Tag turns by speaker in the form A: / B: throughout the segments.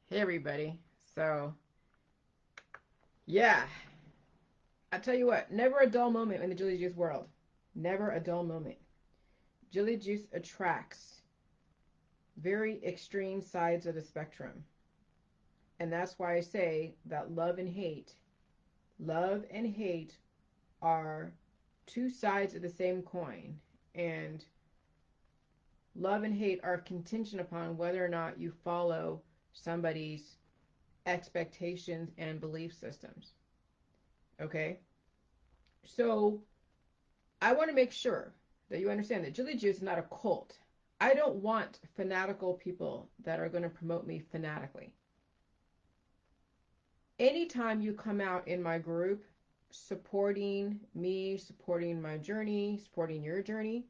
A: Hey everybody. So, yeah, I tell you what, never a dull moment in the Jilly Juice world. Never a dull moment. Jilly Juice attracts very extreme sides of the spectrum. And that's why I say that love and hate are two sides of the same coin. And love and hate are contingent upon whether or not you follow somebody's expectations and belief systems. Okay? So, I want to make sure that you understand that Jilly Juice is not a cult. I don't want fanatical people that are going to promote me fanatically. Anytime you come out in my group supporting me, supporting my journey, supporting your journey,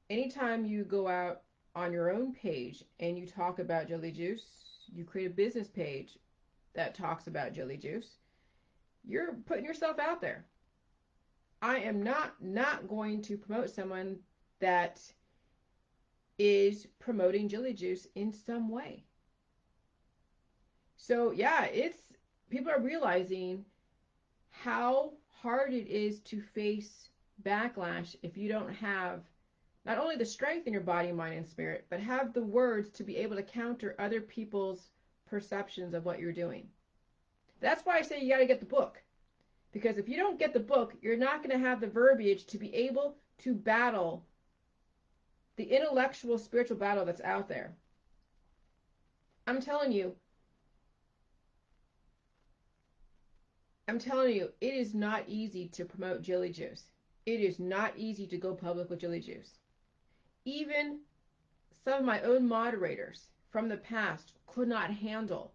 A: anytime you go out on your own page and you talk about Jilly Juice, you create a business page that talks about Jilly Juice, you're putting yourself out there. I am not going to promote someone that is promoting Jilly Juice in some way. So yeah, it's people are realizing how hard it is to face backlash if you don't have not only the strength in your body, mind, and spirit, but have the words to be able to counter other people's perceptions of what you're doing. That's why I say you got to get the book. Because if you don't get the book, you're not going to have the verbiage to be able to battle the intellectual, spiritual battle that's out there. I'm telling you, it is not easy to promote Jilly Juice. It is not easy to go public with Jilly Juice. Even some of my own moderators from the past could not handle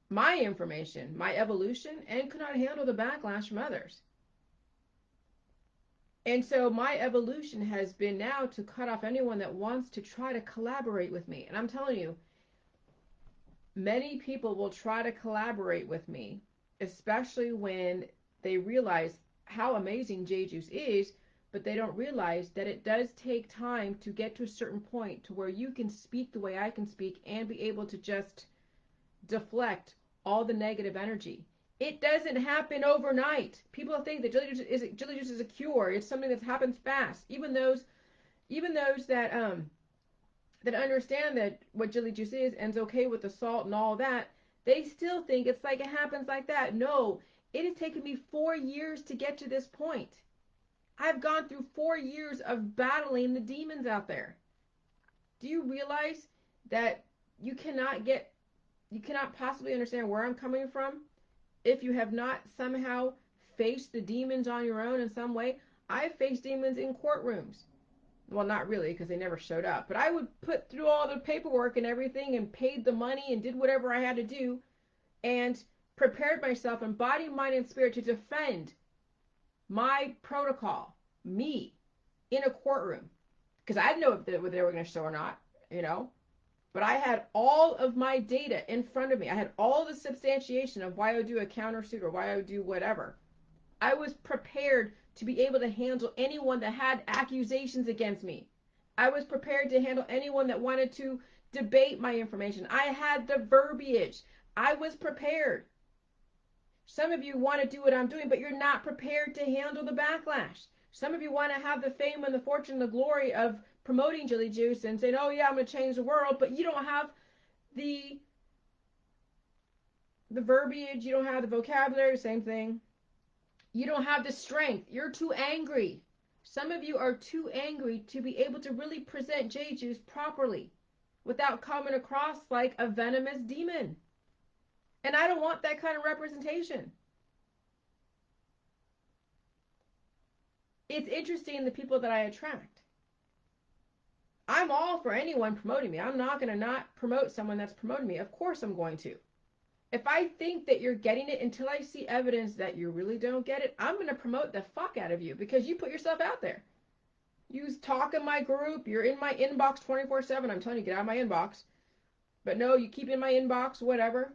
A: my information, my evolution, and could not handle the backlash from others. And so my evolution has been now to cut off anyone that wants to try to collaborate with me. And I'm telling you, many people will try to collaborate with me, especially when they realize how amazing J Juice is, but they don't realize that it does take time to get to a certain point to where you can speak the way I can speak and be able to just deflect all the negative energy. It doesn't happen overnight. People think that Jilly Juice is a cure. It's something that happens fast. Even those that understand that what Jilly Juice is and is okay with the salt and all that, they still think it's like it happens like that. No, it has taken me 4 years to get to this point. I've gone through 4 years of battling the demons out there. Do you realize that you cannot get, you cannot possibly understand where I'm coming from if you have not somehow faced the demons on your own in some way? I've faced demons in courtrooms. Well, not really, because they never showed up. But I would put through all the paperwork and everything and paid the money and did whatever I had to do and prepared myself in body, mind, and spirit to defend my protocol, me, in a courtroom. Because I didn't know if they were going to show or not, you know. But I had all of my data in front of me. I had all the substantiation of why I would do a countersuit or why I would do whatever. I was prepared to be able to handle anyone that had accusations against me. I was prepared to handle anyone that wanted to debate my information. I had the verbiage. I was prepared. Some of you want to do what I'm doing, but you're not prepared to handle the backlash. Some of you want to have the fame and the fortune and the glory of promoting Jilly Juice and saying, oh yeah, I'm going to change the world, but you don't have the the verbiage, you don't have the vocabulary, same thing. You don't have the strength. You're too angry. Some of you are too angry to be able to really present J Juice properly without coming across like a venomous demon. And I don't want that kind of representation. It's interesting the people that I attract. I'm all for anyone promoting me. I'm not going to not promote someone that's promoting me. Of course I'm going to. If I think that you're getting it until I see evidence that you really don't get it, I'm going to promote the fuck out of you because you put yourself out there. You talk in my group. You're in my inbox 24/7. I'm telling you, get out of my inbox. But no, you keep in my inbox, whatever.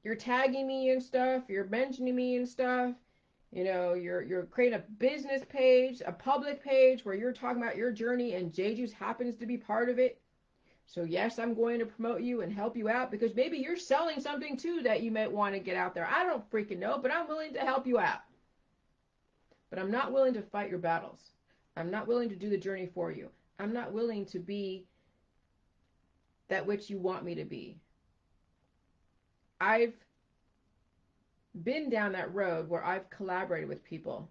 A: You're tagging me and stuff. You're mentioning me and stuff. You know, you're creating a business page, a public page where you're talking about your journey and J Juice happens to be part of it. So yes, I'm going to promote you and help you out because maybe you're selling something too that you might want to get out there. I don't freaking know, but I'm willing to help you out. But I'm not willing to fight your battles. I'm not willing to do the journey for you. I'm not willing to be that which you want me to be. I've been down that road where I've collaborated with people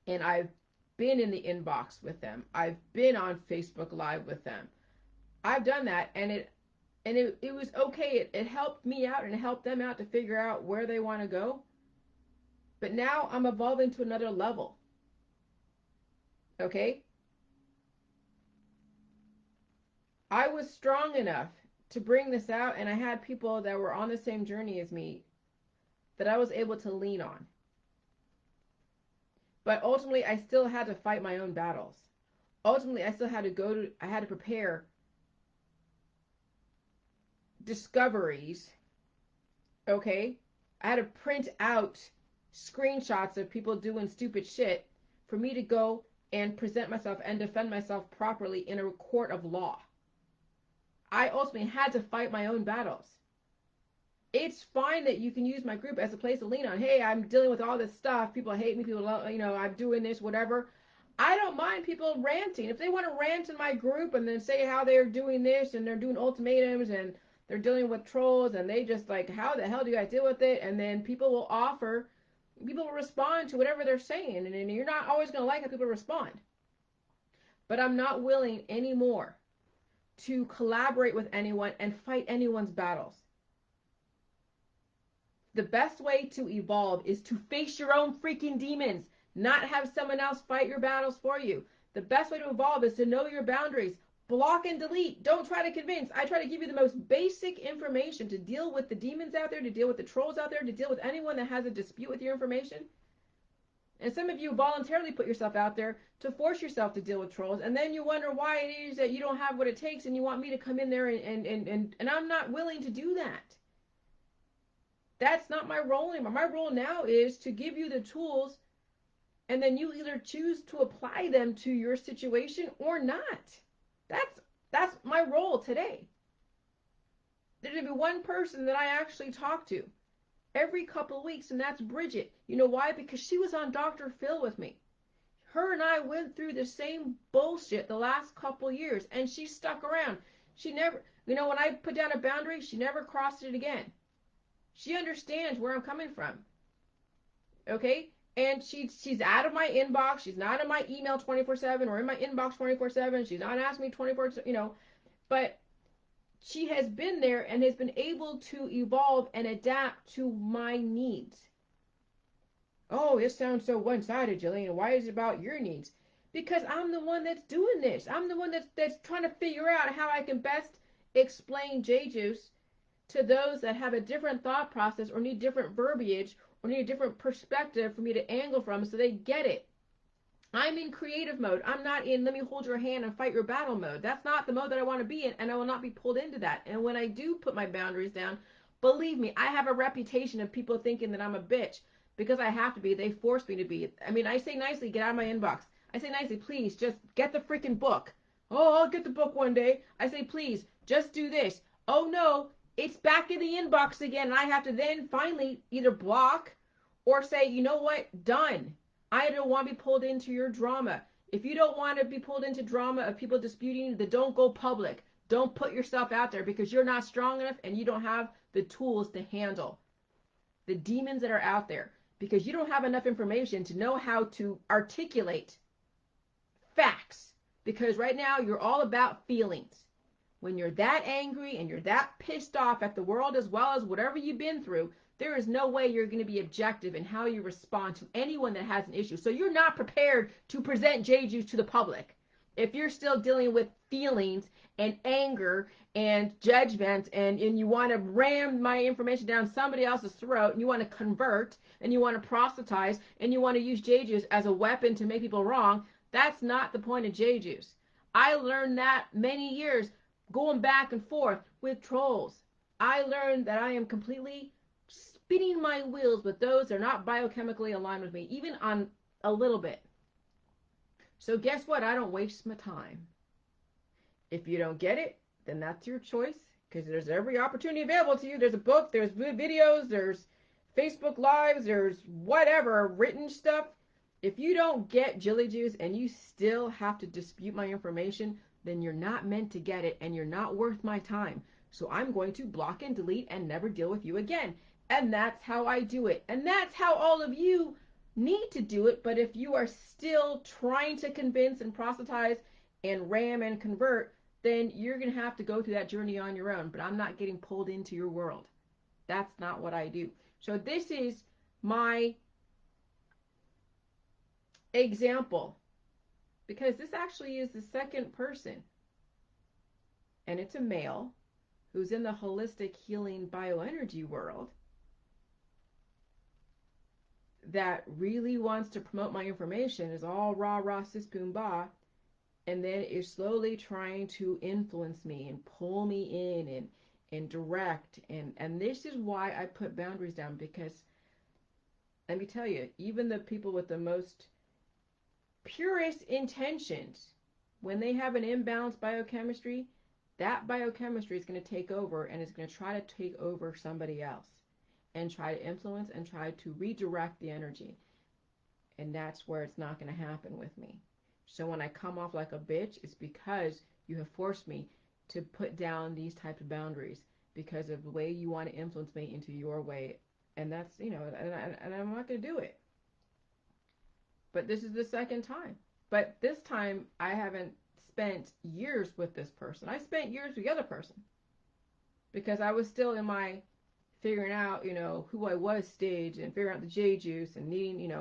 A: and I've been in the inbox with them. I've been on Facebook Live with them. I've done that, and it was okay. It helped me out and it helped them out to figure out where they want to go. But now I'm evolving to another level. Okay? I was strong enough to bring this out, and I had people that were on the same journey as me that I was able to lean on. But ultimately, I still had to fight my own battles. Ultimately, I still had to I had to prepare discoveries. Okay? I had to print out screenshots of people doing stupid shit for me to go and present myself and defend myself properly in a court of law. I ultimately had to fight my own battles. It's fine that you can use my group as a place to lean on. Hey, I'm dealing with all this stuff. People hate me. People, I'm doing this, whatever. I don't mind people ranting. If they want to rant in my group and then say how they're doing this and they're doing ultimatums and they're dealing with trolls and they just like, how the hell do you guys deal with it? And then people will respond to whatever they're saying. And you're not always going to like how people respond. But I'm not willing anymore to collaborate with anyone and fight anyone's battles. The best way to evolve is to face your own freaking demons, not have someone else fight your battles for you. The best way to evolve is to know your boundaries. Block and delete. Don't try to convince. I try to give you the most basic information to deal with the demons out there, to deal with the trolls out there, to deal with anyone that has a dispute with your information. And some of you voluntarily put yourself out there to force yourself to deal with trolls, and then you wonder why it is that you don't have what it takes and you want me to come in there and I'm not willing to do that. That's not my role anymore. My role now is to give you the tools and then you either choose to apply them to your situation or not. That's my role today. There's going to be one person that I actually talk to every couple of weeks, and that's Bridget. You know why? Because she was on Dr. Phil with me. Her and I went through the same bullshit the last couple years, and she stuck around. She never, when I put down a boundary, she never crossed it again. She understands where I'm coming from. Okay? And she's out of my inbox. She's not in my email 24/7 or in my inbox 24/7. She's not asking me 24, but she has been there and has been able to evolve and adapt to my needs. Oh, it sounds so one-sided, Jillian. Why is it about your needs? Because I'm the one that's doing this. I'm the one that's trying to figure out how I can best explain J-Juice to those that have a different thought process or need different verbiage or need a different perspective for me to angle from so they get it. I'm in creative mode. I'm not in let me hold your hand and fight your battle mode. That's not the mode that I want to be in, and I will not be pulled into that. And when I do put my boundaries down, believe me, I have a reputation of people thinking that I'm a bitch because I have to be. They force me to be. I mean, I say nicely, get out of my inbox. I say nicely, please, just get the freaking book. Oh, I'll get the book one day. I say, please, just do this. Oh, no, it's back in the inbox again, and I have to then finally either block or say, you know what, done. I don't want to be pulled into your drama. If you don't want to be pulled into drama of people disputing, then don't go public. Don't put yourself out there because you're not strong enough and you don't have the tools to handle the demons that are out there because you don't have enough information to know how to articulate facts because right now you're all about feelings. When you're that angry and you're that pissed off at the world as well as whatever you've been through, there is no way you're going to be objective in how you respond to anyone that has an issue. So you're not prepared to present J-Juice to the public. If you're still dealing with feelings and anger and judgment and you want to ram my information down somebody else's throat and you want to convert and you want to proselytize and you want to use J-Juice as a weapon to make people wrong, that's not the point of J-Juice. I learned that many years going back and forth with trolls. I learned that I am completely spinning my wheels with those that are not biochemically aligned with me, even on a little bit. So guess what? I don't waste my time. If you don't get it, then that's your choice, because there's every opportunity available to you. There's a book, there's videos, there's Facebook Lives, there's whatever, written stuff. If you don't get Jilly Juice and you still have to dispute my information, then you're not meant to get it and you're not worth my time. So I'm going to block and delete and never deal with you again. And that's how I do it. And that's how all of you need to do it. But if you are still trying to convince and proselytize and ram and convert, then you're going to have to go through that journey on your own. But I'm not getting pulled into your world. That's not what I do. So this is my example, because this actually is the second person, and it's a male who's in the holistic healing bioenergy world that really wants to promote my information, is all rah rah sis boom bah, and then is slowly trying to influence me and pull me in and direct, and this is why I put boundaries down, because let me tell you, even the people with the most purest intentions, when they have an imbalanced biochemistry, that biochemistry is going to take over and is going to try to take over somebody else and try to influence and try to redirect the energy. And that's where it's not going to happen with me. So when I come off like a bitch, it's because you have forced me to put down these types of boundaries because of the way you want to influence me into your way. And that's, and I'm not going to do it. But this is the second time. But this time, I haven't spent years with this person. I spent years with the other person because I was still in my figuring out, who I was stage and figuring out the J juice and needing,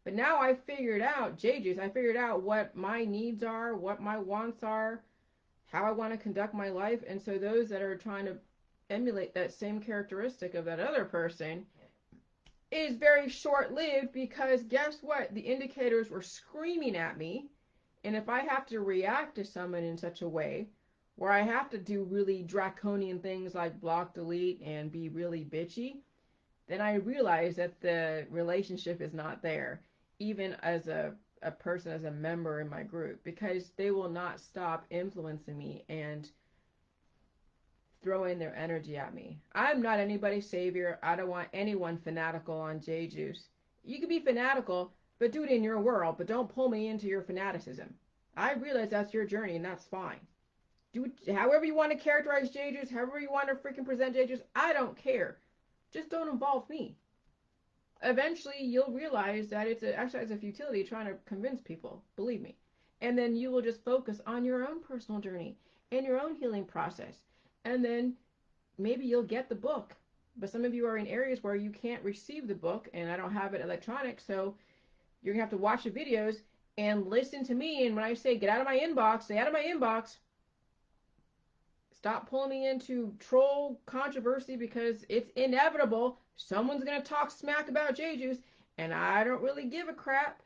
A: But now I figured out J juice. I figured out what my needs are, what my wants are, how I want to conduct my life. And so those that are trying to emulate that same characteristic of that other person is very short-lived, because guess what? The indicators were screaming at me. And if I have to react to someone in such a way where I have to do really draconian things like block, delete, and be really bitchy, then I realize that the relationship is not there, even as a person, as a member in my group, because they will not stop influencing me and throwing their energy at me. I'm not anybody's savior. I don't want anyone fanatical on J Juice. You can be fanatical, but do it in your world, but don't pull me into your fanaticism. I realize that's your journey, and that's fine. Do it however you want to characterize J Juice, however you want to freaking present J Juice. I don't care. Just don't involve me. Eventually, you'll realize that it's an exercise of futility trying to convince people. Believe me. And then you will just focus on your own personal journey and your own healing process. And then maybe you'll get the book. But some of you are in areas where you can't receive the book, and I don't have it electronic, so you're going to have to watch the videos and listen to me. And when I say get out of my inbox, stay out of my inbox. Stop pulling me into troll controversy, because it's inevitable. Someone's going to talk smack about J Juice, and I don't really give a crap.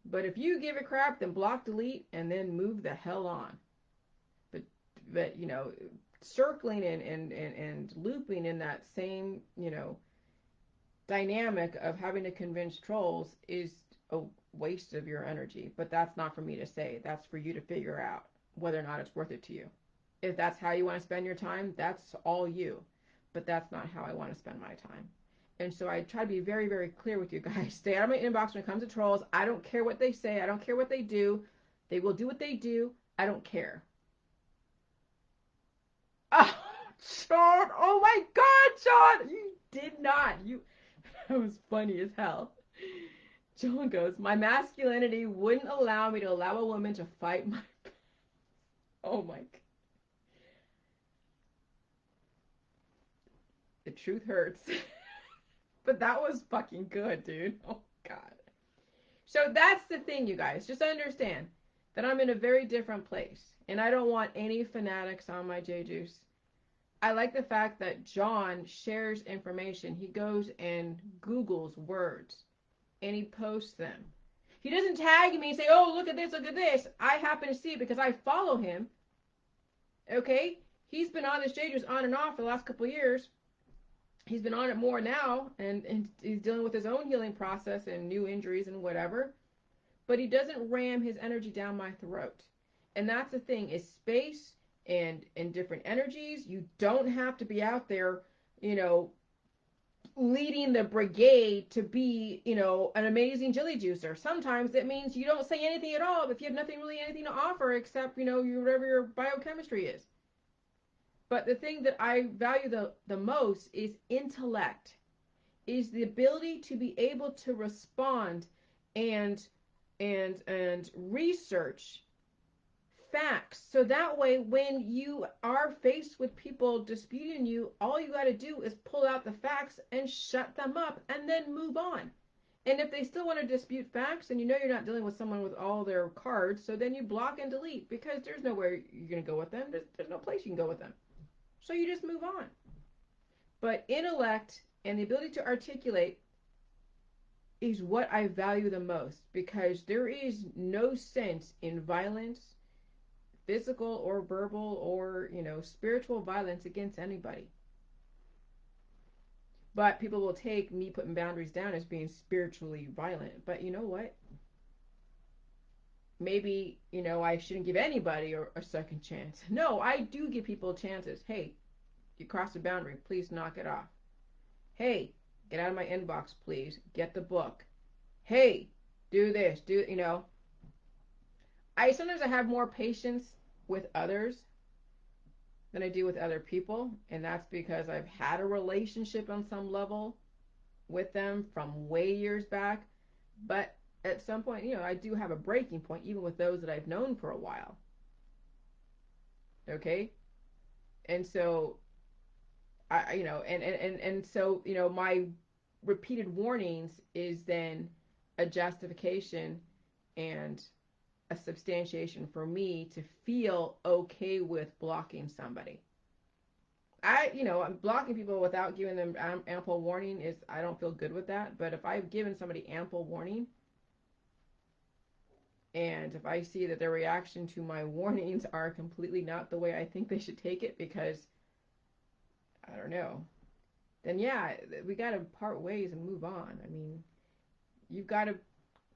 A: But if you give a crap, then block, delete, and then move the hell on. But circling and looping in that same, dynamic of having to convince trolls is a waste of your energy. But that's not for me to say. That's for you to figure out whether or not it's worth it to you. If that's how you want to spend your time, that's all you. But that's not how I want to spend my time. And so I try to be very, very clear with you guys. Stay out of my inbox when it comes to trolls. I don't care what they say. I don't care what they do. They will do what they do. I don't care. Oh, Sean. Oh my God, Sean. You did not. That was funny as hell. John goes, my masculinity wouldn't allow me to allow a woman to fight my... Oh my God. The truth hurts. But that was fucking good, dude. Oh God. So that's the thing, you guys. Just understand that I'm in a very different place. And I don't want any fanatics on my J Juice. I like the fact that John shares information. He goes and Googles words. And he posts them. He doesn't tag me and say, oh, look at this, look at this. I happen to see it because I follow him. Okay? He's been on this J Juice on and off for the last couple of years. He's been on it more now, and he's dealing with his own healing process and new injuries and whatever. But he doesn't ram his energy down my throat. And that's the thing, is space and different energies. You don't have to be out there, you know, leading the brigade to be, you know, an amazing jelly juicer. Sometimes it means you don't say anything at all if you have nothing really anything to offer except, you know, whatever your biochemistry is. But the thing that I value the most is intellect, is the ability to be able to respond and and research facts. So that way, when you are faced with people disputing you, all you got to do is pull out the facts and shut them up and then move on. And if they still want to dispute facts, and you know you're not dealing with someone with all their cards, so then you block and delete because there's nowhere you're going to go with them. There's no place you can go with them. So you just move on. But intellect and the ability to articulate is what I value the most, because there is no sense in violence, physical or verbal or, you know, spiritual violence against anybody. But people will take me putting boundaries down as being spiritually violent. But you know what? Maybe, you know, I shouldn't give anybody a second chance. No, I do give people chances. Hey, you crossed a boundary. Please knock it off. Hey, get out of my inbox, please. Get the book. Hey, do this. Do, you know. I have more patience with others than I do with other people, and that's because I've had a relationship on some level with them from way years back. But at some point, you know, I do have a breaking point, even with those that I've known for a while. Okay, and so you know, and so, you know, my repeated warnings is then a justification and a substantiation for me to feel okay with blocking somebody. You know, I'm blocking people without giving them ample warning is, I don't feel good with that. But if I've given somebody ample warning, and if I see that their reaction to my warnings are completely not the way I think they should take it, because I don't know, then yeah, we got to part ways and move on. I mean, you've got to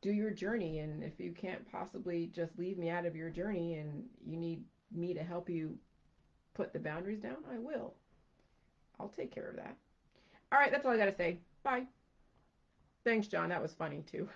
A: do your journey, and if you can't possibly just leave me out of your journey and you need me to help you put the boundaries down, I will. I'll take care of that. All right, that's all I got to say. Bye. Thanks, John. That was funny too.